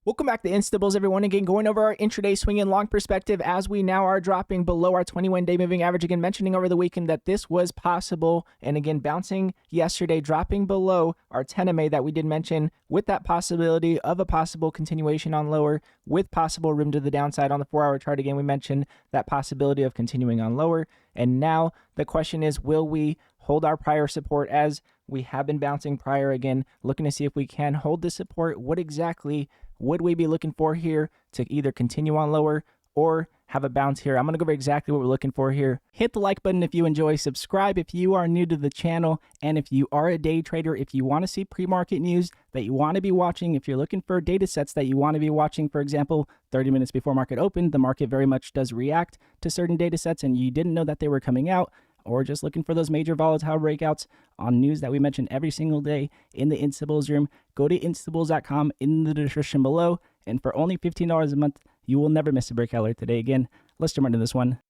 Welcome back to Instables, everyone. Again, going over our intraday swing and long perspective as we now are dropping below our 21-day moving average. Again, mentioning over the weekend that this was possible. And again, bouncing yesterday, dropping below our 10 MA that we did mention with that possibility of a possible continuation on lower with possible room to the downside on the 4-hour chart. Again, we mentioned that possibility of continuing on lower. And now the question is, will we hold our prior support as we have been bouncing prior? Again, looking to see if we can hold this support. What exactly would we be looking for here to either continue on lower or have a bounce here? I'm going to go over exactly what we're looking for here. Hit the like button if you enjoy, subscribe if you are new to the channel, and if you are a day trader, if you want to see pre-market news that you want to be watching, if you're looking for data sets that you want to be watching, for example, 30 minutes before market open, the market very much does react to certain data sets and you didn't know that they were coming out, or just looking for those major volatile breakouts on news that we mention every single day in the Instables room, go to instables.com in the description below. And for only $15 a month, you will never miss a breakout alert today. Again, let's jump into this one.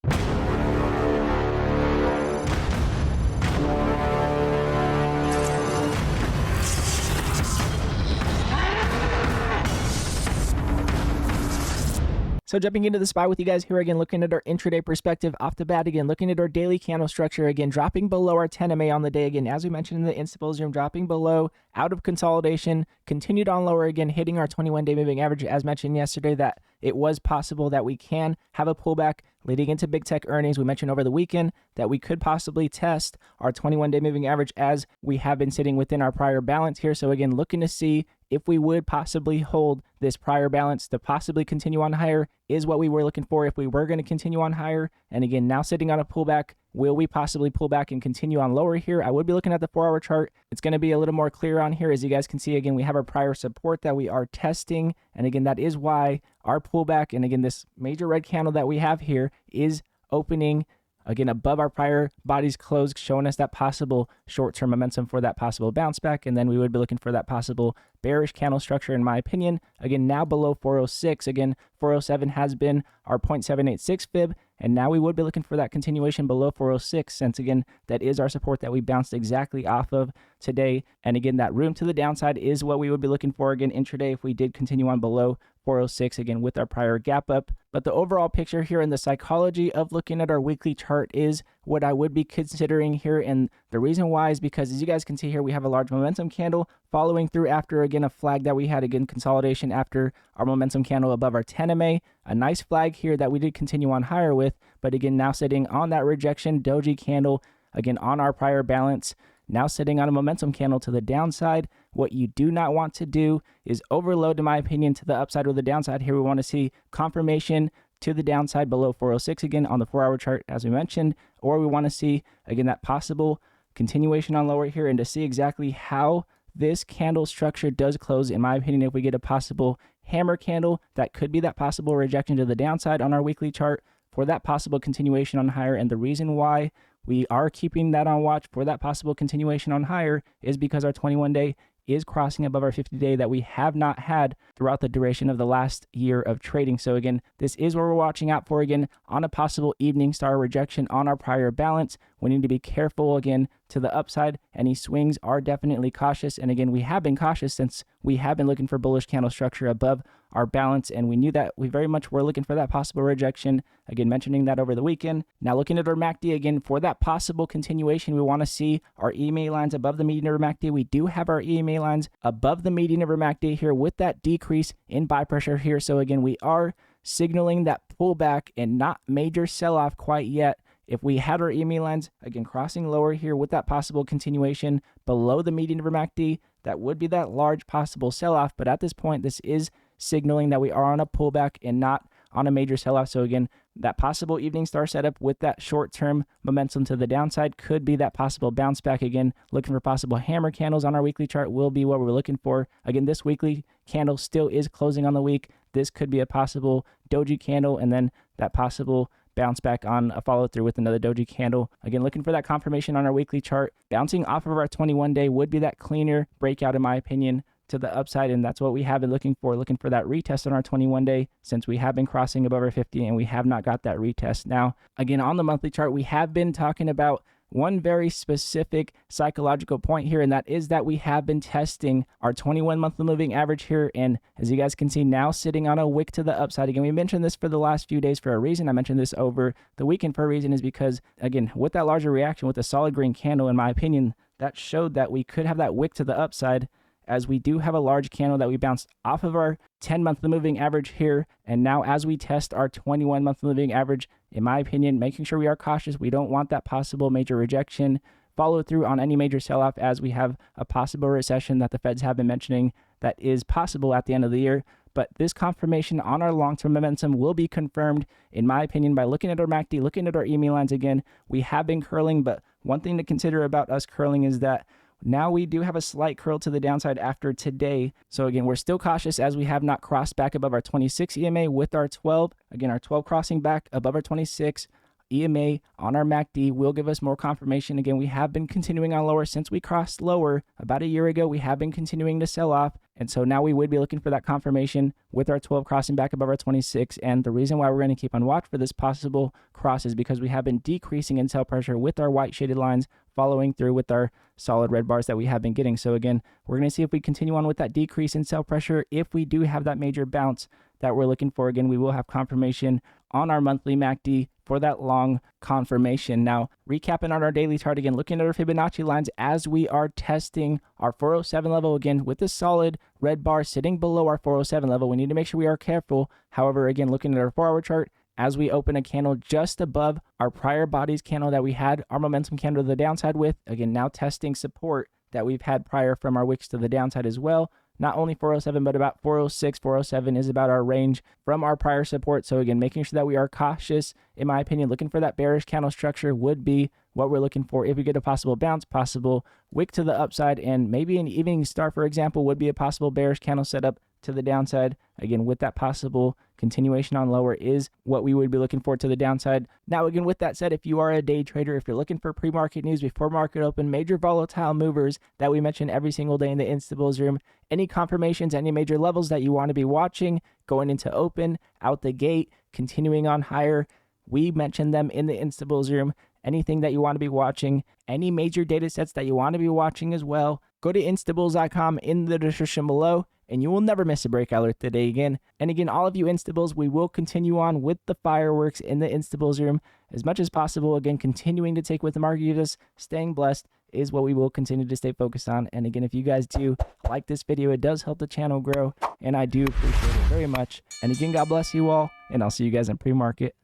So jumping into the spot with you guys here again, looking at our intraday perspective off the bat again, looking at our daily candle structure again, dropping below our 10 MA on the day again, as we mentioned in the Instables room, dropping below, out of consolidation, continued on lower again, hitting our 21-day moving average. As mentioned yesterday, that it was possible that we can have a pullback leading into big tech earnings. We mentioned over the weekend that we could possibly test our 21-day moving average as we have been sitting within our prior balance here. So again, looking to see if we would possibly hold this prior balance to possibly continue on higher is what we were looking for if we were going to continue on higher. And again, now sitting on a pullback, will we possibly pull back and continue on lower here? I would be looking at the 4-hour chart. It's going to be a little more clear on here. As you guys can see, again, we have our prior support that we are testing. And again, that is why our pullback, and again, this major red candle that we have here is opening again above our prior body's close, showing us that possible short-term momentum for that possible bounce back. And then we would be looking for that possible bearish candle structure, in my opinion. Again, now below 406. Again, 407 has been our 0.786 fib. And now we would be looking for that continuation below 406, since again, that is our support that we bounced exactly off of today. And again, that room to the downside is what we would be looking for again intraday if we did continue on below 406 again with our prior gap up. But the overall picture here and the psychology of looking at our weekly chart is what I would be considering here. And the reason why is because, as you guys can see here, we have a large momentum candle following through after again a flag that we had again consolidation after our momentum candle above our 10 MA. A nice flag here that we did continue on higher with, but again now sitting on that rejection doji candle again on our prior balance. Now sitting on a momentum candle to the downside. What you do not want to do is overload, in my opinion, to the upside or the downside. Here we want to see confirmation to the downside below 406 again on the 4-hour chart, as we mentioned, or we want to see again that possible continuation on lower here. And to see exactly how this candle structure does close, in my opinion, if we get a possible hammer candle, that could be that possible rejection to the downside on our weekly chart for that possible continuation on higher. And the reason why we are keeping that on watch for that possible continuation on higher is because our 21-day is crossing above our 50-day that we have not had throughout the duration of the last year of trading. So again, this is what we're watching out for again on a possible evening star rejection on our prior balance. We need to be careful again to the upside. Any swings are definitely cautious. And again, we have been cautious since we have been looking for bullish candle structure above our balance. And we knew that we very much were looking for that possible rejection. Again, mentioning that over the weekend. Now looking at our MACD again for that possible continuation, we want to see our EMA lines above the median of our MACD. We do have our EMA lines above the median of our MACD here with that decrease in buy pressure here. So again, we are signaling that pullback and not major sell-off quite yet. If we had our EMA lines, again, crossing lower here with that possible continuation below the median of our MACD, that would be that large possible sell-off. But at this point, this is signaling that we are on a pullback and not on a major sell-off. So again, that possible evening star setup with that short-term momentum to the downside could be that possible bounce back. Again, looking for possible hammer candles on our weekly chart will be what we're looking for. Again, this weekly candle still is closing on the week. This could be a possible doji candle, and then that possible bounce back on a follow through with another doji candle. Again, looking for that confirmation on our weekly chart. Bouncing off of our 21-day would be that cleaner breakout, in my opinion, to the upside, and that's what we have been looking for that retest on our 21-day, since we have been crossing above our 50 and we have not got that retest. Now, again, on the monthly chart, we have been talking about one very specific psychological point here, and that is that we have been testing our 21 monthly moving average here, and as you guys can see now sitting on a wick to the upside. Again, we mentioned this for the last few days for a reason. I mentioned this over the weekend for a reason, is because again, with that larger reaction with a solid green candle, in my opinion, that showed that we could have that wick to the upside, as we do have a large candle that we bounced off of our 10 monthly moving average here. And now as we test our 21 monthly moving average, in my opinion, making sure we are cautious. We don't want that possible major rejection follow through on any major sell-off, as we have a possible recession that the Feds have been mentioning that is possible at the end of the year. But this confirmation on our long-term momentum will be confirmed, in my opinion, by looking at our MACD, looking at our EMA lines again. We have been curling, but one thing to consider about us curling is that now we do have a slight curl to the downside after today. So again, we're still cautious as we have not crossed back above our 26 EMA with our 12. Again, our 12 crossing back above our 26. EMA on our MACD will give us more confirmation. Again, we have been continuing on lower since we crossed lower about a year ago. We have been continuing to sell off. And so now we would be looking for that confirmation with our 12 crossing back above our 26. And the reason why we're going to keep on watch for this possible cross is because we have been decreasing in sell pressure with our white shaded lines, following through with our solid red bars that we have been getting. So again, we're going to see if we continue on with that decrease in sell pressure. If we do have that major bounce that we're looking for, again, we will have confirmation on our monthly MACD for that long confirmation. Now, recapping on our daily chart again, looking at our Fibonacci lines as we are testing our 407 level again with a solid red bar sitting below our 407 level. We need to make sure we are careful. However, again, looking at our 4-hour chart, as we open a candle just above our prior bodies candle that we had our momentum candle to the downside with, again, now testing support that we've had prior from our wicks to the downside as well. Not only 407, but about 406, 407 is about our range from our prior support. So again, making sure that we are cautious, in my opinion, looking for that bearish candle structure would be what we're looking for. If we get a possible bounce, possible wick to the upside, and maybe an evening star, for example, would be a possible bearish candle setup to the downside. Again, with that possible continuation on lower is what we would be looking for to the downside. Now, again, with that said, if you are a day trader, if you're looking for pre-market news before market open, major volatile movers that we mention every single day in the Instabills room, any confirmations, any major levels that you want to be watching going into open, out the gate, continuing on higher, we mention them in the Instabills room. Anything that you want to be watching, any major data sets that you want to be watching as well, go to instabills.com in the description below, and you will never miss a breakout alert today again. And again, all of you Instabills, we will continue on with the fireworks in the Instabills room as much as possible. Again, continuing to take what the market gives us, staying blessed is what we will continue to stay focused on. And again, if you guys do like this video, it does help the channel grow, and I do appreciate it very much. And again, God bless you all, and I'll see you guys in pre-market.